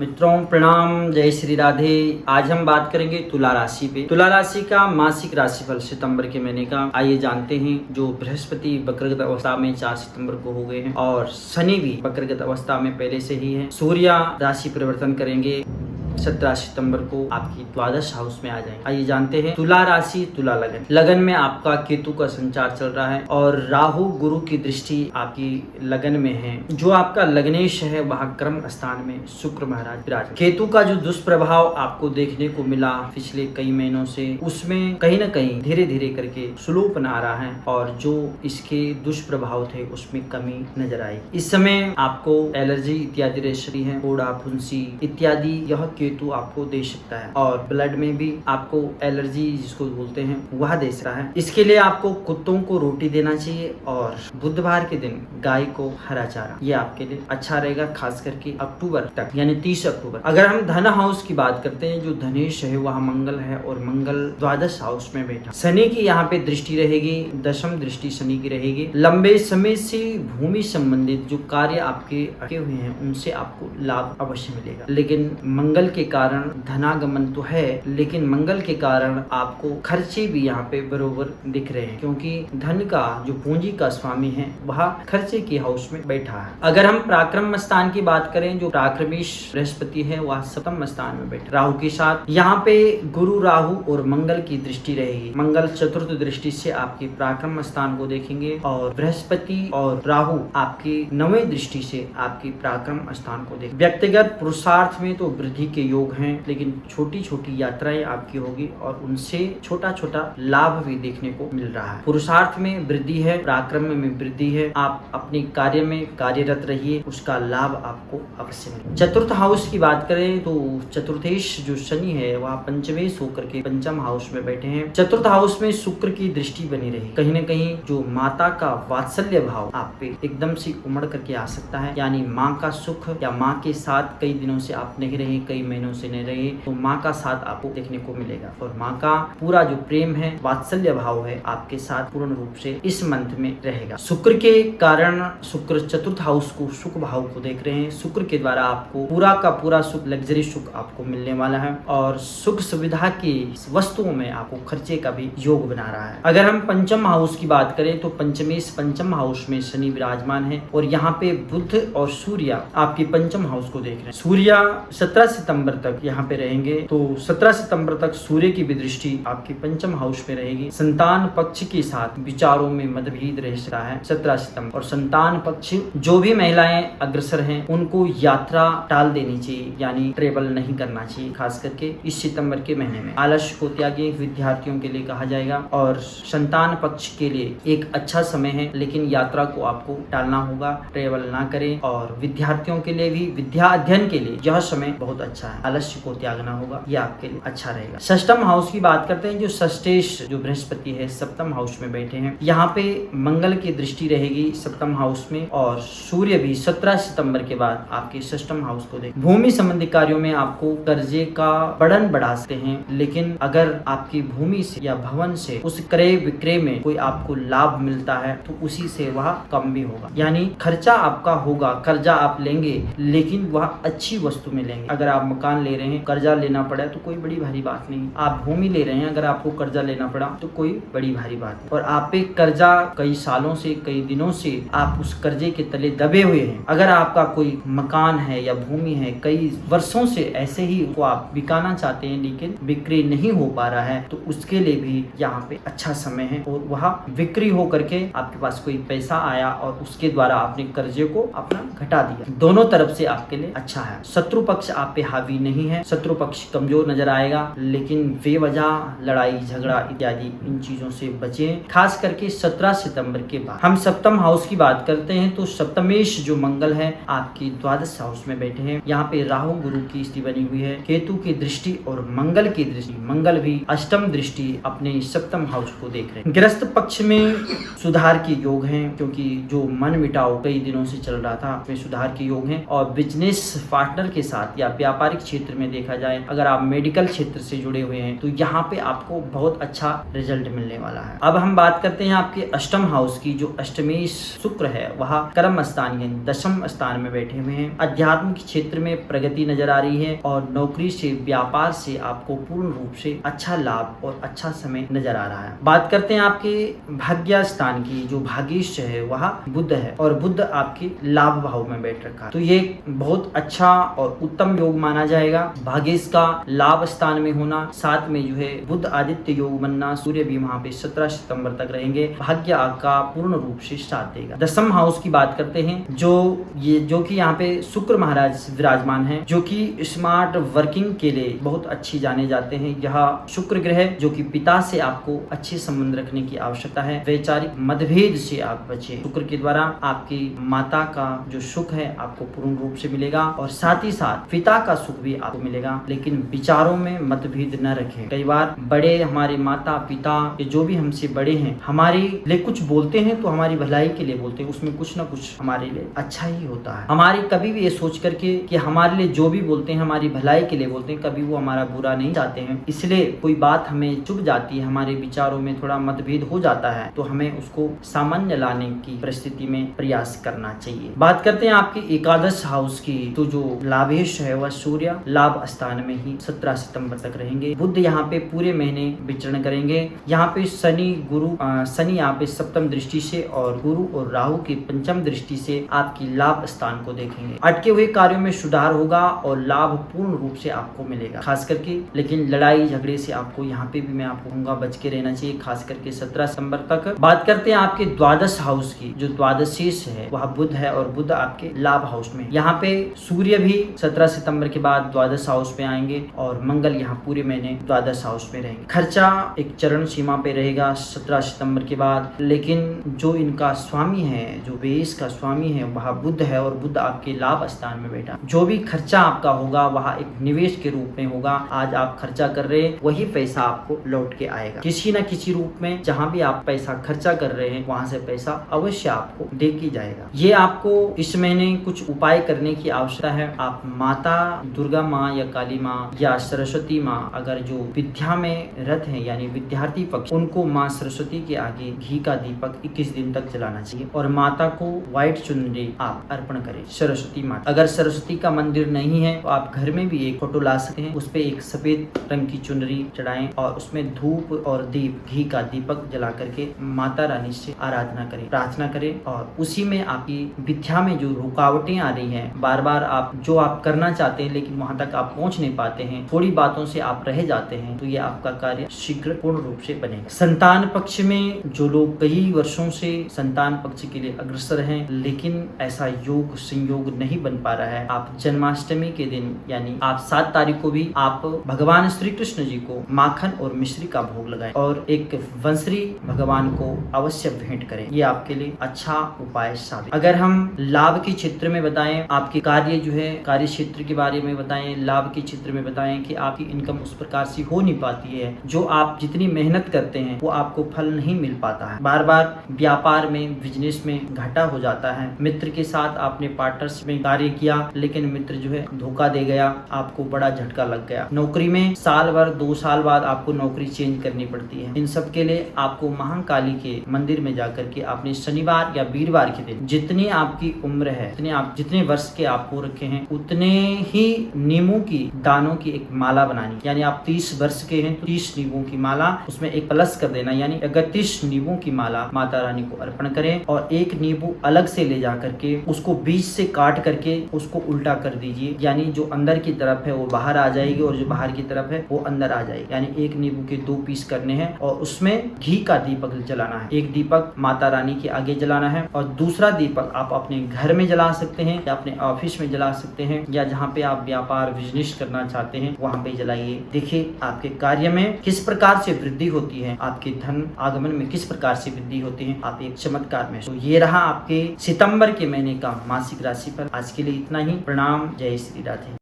मित्रों प्रणाम, जय श्री राधे। आज हम बात करेंगे तुला राशि पे। तुला राशि का मासिक राशिफल सितंबर के महीने का। आइए जानते हैं। जो बृहस्पति वक्रगत अवस्था में 4 सितंबर को हो गए हैं और शनि भी वक्रगत अवस्था में पहले से ही है। सूर्य राशि परिवर्तन करेंगे 17 सितंबर को आपकी द्वादश हाउस में आ जाएंगे। आइए जानते हैं। तुला राशि, तुला लगन। लगन में आपका केतु का संचार चल रहा है और राहु गुरु की दृष्टि आपकी लगन में है। जो आपका लग्नेश है वह कर्म स्थान में शुक्र महाराज विराज। केतु का जो दुष्प्रभाव आपको देखने को मिला पिछले कई महीनों से, उसमें कहीं न कहीं धीरे धीरे करके सुलोपन आ रहा है और जो इसके दुष्प्रभाव थे उसमें कमी नजर आई। इस समय आपको एलर्जी इत्यादि रेशरी है, फोड़ा, फुंसी इत्यादि यह केतु आपको दे सकता है और ब्लड में भी आपको एलर्जी जिसको बोलते हैं वह दे सकता है। इसके लिए आपको कुत्तों को रोटी देना चाहिए और बुधवार के दिन गाय को हरा चारा, ये आपके लिए अच्छा रहेगा, खास करके अक्टूबर तक यानी 30 अक्टूबर। अगर हम धन हाउस की बात करते हैं, जो धनेश है वह मंगल है और मंगल द्वादश हाउस में बैठा। शनि की यहाँ पे दृष्टि रहेगी, दशम दृष्टि शनि की रहेगी। लंबे समय से भूमि संबंधित जो कार्य आपके अटके हुए हैं उनसे आपको लाभ अवश्य मिलेगा, लेकिन मंगल के कारण धनागमन तो है, लेकिन मंगल के कारण आपको खर्चे भी यहाँ पे बरोबर दिख रहे हैं, क्योंकि धन का जो पूंजी का स्वामी है वह खर्चे के हाउस में बैठा है। अगर हम पराक्रम स्थान की बात करें, जो पराक्रमीश बृहस्पति है वह सप्तम स्थान में बैठा राहु के साथ। यहाँ पे गुरु, राहु और मंगल की दृष्टि रहेगी। मंगल चतुर्थ दृष्टि से आपके पराक्रम स्थान को देखेंगे और बृहस्पति और राहु आपकी 9वीं दृष्टि से आपकी पराक्रम स्थान को देखेंगे। व्यक्तिगत पुरुषार्थ में तो वृद्धि के योग हैं, लेकिन छोटी छोटी यात्राएं आपकी होगी और उनसे छोटा छोटा लाभ भी देखने को मिल रहा है। पुरुषार्थ में वृद्धि है, पराक्रम में वृद्धि है। आप अपने कार्य में कार्यरत रहिए, उसका लाभ आपको अवश्य मिलेगा। चतुर्थ हाउस की बात करें तो चतुर्थेश जो शनि है वह पंचमेश होकर के पंचम हाउस में बैठे हैं। चतुर्थ हाउस में शुक्र की दृष्टि बनी रही। कहीं न कहीं जो माता का वात्सल्य भाव आप पे एकदम से उमड़ करके आ सकता है, यानी माँ का सुख या माँ के साथ कई दिनों से आप नहीं रहे, कई महीनों से नहीं रहे, तो माँ का साथ आपको देखने को मिलेगा और माँ का पूरा जो प्रेम है, वात्सल्य भाव है आपके साथ पूर्ण रूप से इस मंथ में रहेगा। शुक्र के कारण, शुक्र चतुर्थ हाउस को, सुख भाव को देख रहे हैं। शुक्र के द्वारा आपको पूरा का पूरा सुख, लग्जरी सुख आपको मिलने वाला है और सुख सुविधा की वस्तुओं में आपको खर्चे का भी योग बना रहा है। अगर हम पंचम हाउस की बात करें तो पंचमेश पंचम हाउस में शनि विराजमान है और यहाँ पे बुध और सूर्य आपके पंचम हाउस को देख रहे हैं। सूर्य 17 सितंबर तक यहाँ पे रहेंगे, तो 17 सितंबर तक सूर्य की भी दृष्टि आपके पंचम हाउस में रहेगी। संतान पक्ष के साथ विचारों में मतभेद रह सकता है 17 सितंबर। और संतान पक्ष जो भी महिलाएं अग्रसर हैं उनको यात्रा टाल देनी चाहिए, यानी ट्रेवल नहीं करना चाहिए, खास करके इस सितंबर के महीने में। आलस्य को त्यागें, विद्यार्थियों के लिए कहा जाएगा। और संतान पक्ष के लिए एक अच्छा समय है, लेकिन यात्रा को आपको टालना होगा, ट्रेवल ना करें। और विद्यार्थियों के लिए भी, विद्या अध्ययन के लिए यह समय बहुत अच्छा है, आलस्य को त्यागना होगा, यह आपके लिए अच्छा रहेगा। षष्टम हाउस की बात करते हैं, जो षष्ठेश जो बृहस्पति है सप्तम हाउस में बैठे हैं। यहाँ पे मंगल की दृष्टि रहेगी सप्तम हाउस में और सूर्य भी 17 सितंबर के बाद आपके षष्टम हाउस को देख। भूमि संबंधी कार्यों में आपको कर्जे का बढ़न बढ़ा सकते हैं, लेकिन अगर आपकी भूमि से या भवन से उस क्रय विक्रय में कोई आपको लाभ मिलता है तो उसी से वह कम भी होगा, यानी खर्चा आपका होगा, कर्जा आप लेंगे लेकिन वह अच्छी वस्तु में लेंगे। अगर आप मकान ले रहे हैं, कर्जा लेना पड़ा तो कोई बड़ी भारी बात नहीं। आप भूमि ले रहे हैं, अगर आपको कर्जा लेना पड़ा तो कोई बड़ी भारी बात नहीं। और आप पे कर्जा कई सालों से, कई दिनों से आप उस कर्जे के तले दबे हुए हैं। अगर आपका कोई मकान है या भूमि है, कई वर्षों से ऐसे ही वो आप बिकाना चाहते हैं लेकिन बिक्री नहीं हो पा रहा है, तो उसके लिए भी यहाँ पे अच्छा समय है और वह बिक्री हो करके आपके पास कोई पैसा आया और उसके द्वारा आपने कर्जे को अपना घटा दिया। दोनों तरफ से आपके लिए अच्छा है। शत्रु पक्ष आप पे हावी नहीं है, शत्रु पक्ष कमजोर नजर आएगा, लेकिन बेवजह लड़ाई झगड़ा इत्यादि इन चीजों से बचें, खास करके 17 सितंबर के बाद। हम सप्तम हाउस की बात करते हैं तो सप्तमेश जो मंगल है आपकी द्वादश हाउस में बैठे हैं। यहाँ पे राहु गुरु की स्थिति बनी हुई है, केतु की दृष्टि और मंगल की दृष्टि, मंगल भी अष्टम दृष्टि अपने सप्तम हाउस को देख रहे हैं। गृहस्थ पक्ष में सुधार के योग हैं, क्योंकि जो मन मिटाव कई दिनों से चल रहा था उसमें सुधार के योग हैं और बिजनेस पार्टनर के साथ या व्यापारिक क्षेत्र में देखा जाए, अगर आप मेडिकल क्षेत्र से जुड़े हुए हैं तो यहाँ पे आपको बहुत अच्छा रिजल्ट मिलने वाला है। अब हम बात करते हैं आपके अष्टम हाउस की। जो अष्टमेश शुक्र है वह कर्म स्थान यानी दशम स्थान में बैठे हुए हैं। अध्यात्म के क्षेत्र में प्रगति नजर आ रही है और नौकरी से, व्यापार से आपको पूर्ण रूप से अच्छा लाभ और अच्छा समय नजर आ रहा है। बात करते हैं आपके भाग्य स्थान की। जो भाग्येश है वह बुध है और बुध आपके लाभ भाव में बैठ रखा है, तो ये बहुत अच्छा और उत्तम योग माना जाएगा। भाग्येश का लाभ स्थान में होना, साथ में जो है बुध आदित्य योग बनना, सूर्य भी वहाँ पे 17 सितंबर तक रहेंगे, भाग्य का पूर्ण रूप से साथ देगा। दशम हाउस की बात करते हैं, जो कि यहाँ पे शुक्र महाराज विराजमान है, जो कि स्मार्ट वर्किंग के लिए बहुत अच्छी जाने जाते हैं। यह शुक्र ग्रह जो कि पिता से आपको अच्छे संबंध रखने की आवश्यकता है। वैचारिक मतभेद से आप बचे। शुक्र के द्वारा आपकी माता का जो सुख है आपको पूर्ण रूप से मिलेगा और साथ ही साथ पिता का सुख भी आपको मिलेगा, लेकिन विचारों में मतभेद न रखें। कई बार बड़े, हमारे माता पिता जो भी हमसे बड़े हैं, हमारे लिए कुछ बोलते हैं तो हमारी भलाई के लिए बोलते हैं, उसमें कुछ ना कुछ हमारे लिए अच्छा ही होता है। हमारी कभी भी ये सोच करके कि हमारे लिए जो भी बोलते हैं हमारी भलाई के लिए बोलते हैं, कभी वो हमारा बुरा नहीं चाहते हैं। इसलिए कोई बात हमें चुभ जाती है, हमारे विचारों में थोड़ा मतभेद हो जाता है, तो हमें उसको सामान्य लाने की परिस्थिति में प्रयास करना चाहिए। बात करते हैं आपकी एकादश हाउस की। तो जो लाभेश है वह सूर्य लाभ स्थान में ही 17 सितंबर तक रहेंगे। बुध यहाँ पे पूरे महीने विचरण करेंगे। यहाँ पे शनि यहाँ पे सप्तम दृष्टि से और गुरु और राहु की पंचम दृष्टि से आपकी लाभ स्थान को देखेंगे। अटके हुए कार्यों में सुधार होगा और लाभ पूर्ण रूप से आपको मिलेगा, खास करके। लेकिन लड़ाई झगड़े से आपको यहाँ पे भी मैं आपको कहूंगा बच के रहना चाहिए, खास करके 17 सितंबर तक। बात करते हैं आपके द्वादश हाउस की। जो द्वादशीश है वह बुध है और बुध आपके लाभ हाउस में। यहाँ पे सूर्य भी 17 सितंबर के बाद द्वादश हाउस में आएंगे और मंगल यहाँ पूरे महीने द्वादश हाउस में रहेंगे। खर्चा एक चरण सीमा पे रहेगा 17 सितंबर के बाद, लेकिन जो इनका स्वामी है, जो व्यय का स्वामी है, वह बुध है और बुध आपके लाभ स्थान में बैठा। जो भी खर्चा आपका होगा वह एक निवेश के रूप में होगा। आज आप खर्चा कर रहे हैं वही पैसा आपको लौट के आएगा, किसी न किसी रूप में। जहाँ भी आप पैसा खर्चा कर रहे हैं वहां से पैसा अवश्य आपको दे के जाएगा। ये आपको इस महीने कुछ उपाय करने की आवश्यकता है। आप माता दुर्गा माँ या काली माँ या सरस्वती माँ, अगर जो विद्या में रत है यानी विद्यार्थी पक्ष, उनको माँ सरस्वती के आगे घी का दीपक 21 दिन तक जलाना चाहिए और माता को व्हाइट चुनरी आप अर्पण करें। सरस्वती माता, अगर सरस्वती का मंदिर नहीं है तो आप घर में भी एक फोटो ला सकते हैं, उस पे एक सफेद रंग की चुनरी चढ़ाएं और उसमें धूप और दीप, घी का दीपक जला करके माता रानी से आराधना करें, प्रार्थना करें। और उसी में आपकी विद्या में जो रुकावटें आ रही हैं, बार बार आप जो आप करना चाहते हैं लेकिन वहां तक आप पहुंच नहीं पाते हैं, थोड़ी बातों से आप रह जाते हैं, तो ये आपका कार्य शीघ्र पूर्ण रूप से बनेगा। संतान पक्ष में जो लोग कई वर्षों से संतान पक्ष के लिए अग्रसर हैं लेकिन ऐसा योग संयोग नहीं बन पा रहा है, आप जन्माष्टमी के दिन यानी आप 7 तारीख को भी आप भगवान श्री कृष्ण जी को माखन और मिश्री का भोग लगाएं और एक वंशरी भगवान को अवश्य भेंट करें। ये आपके लिए अच्छा उपाय साबित। अगर हम लाभ के क्षेत्र में बताएं, आपके कार्य जो है कार्य क्षेत्र के बारे में बताएं, लाभ के क्षेत्र में बताएं कि आपकी इनकम उस प्रकार से हो नहीं पाती है, जो आप जितनी मेहनत करते हैं वो आपको फल नहीं मिल पाता है। बार बार व्यापार में, बिजनेस में घाटा हो जाता है। मित्र के साथ आपने पार्टनर्स में कार्य किया लेकिन मित्र जो है धोखा दे गया, आपको बड़ा झटका लग गया। नौकरी में साल भर 2 साल बाद आपको नौकरी चेंज करनी पड़ती है। इन सब के लिए आपको महाकाली के मंदिर में जाकर के आपने शनिवार या वीरवार के दिन, जितनी आपकी उम्र है, जितने वर्ष के आप हो रखे हैं, उतने ही नींबू की दानों की एक माला बनानी। यानी आप 30 वर्ष के हैं तो 30 नींबू की माला, उसमें एक प्लस कर देना, यानी 31 नींबू की माला माता रानी को अर्पण करें और एक नींबू अलग से ले जा करके उसको बीच से काट करके उसको उल्टा कर दीजिए, यानी जो अंदर की तरफ है वो बाहर आ जाएगी और जो बाहर की तरफ है वो अंदर आ जाएगी। यानी एक नींबू के 2 पीस करने हैं और उसमें घी का दीपक जलाना है। एक दीपक माता रानी के आगे जलाना है और दूसरा दीपक आप अपने घर में जला सकते हैं या अपने ऑफिस में जला सकते हैं या जहाँ पे आप व्यापार बिजनेस करना चाहते हैं वहाँ पे जलाइए। देखिए आपके कार्य में किस प्रकार से वृद्धि होती है, आपके धन आगमन में किस प्रकार से वृद्धि होती है, आप एक चमत्कार में। तो ये रहा आपके सितंबर के महीने का मासिक राशि पर। आज के लिए इतना ही। प्रणाम। जय श्री राधे।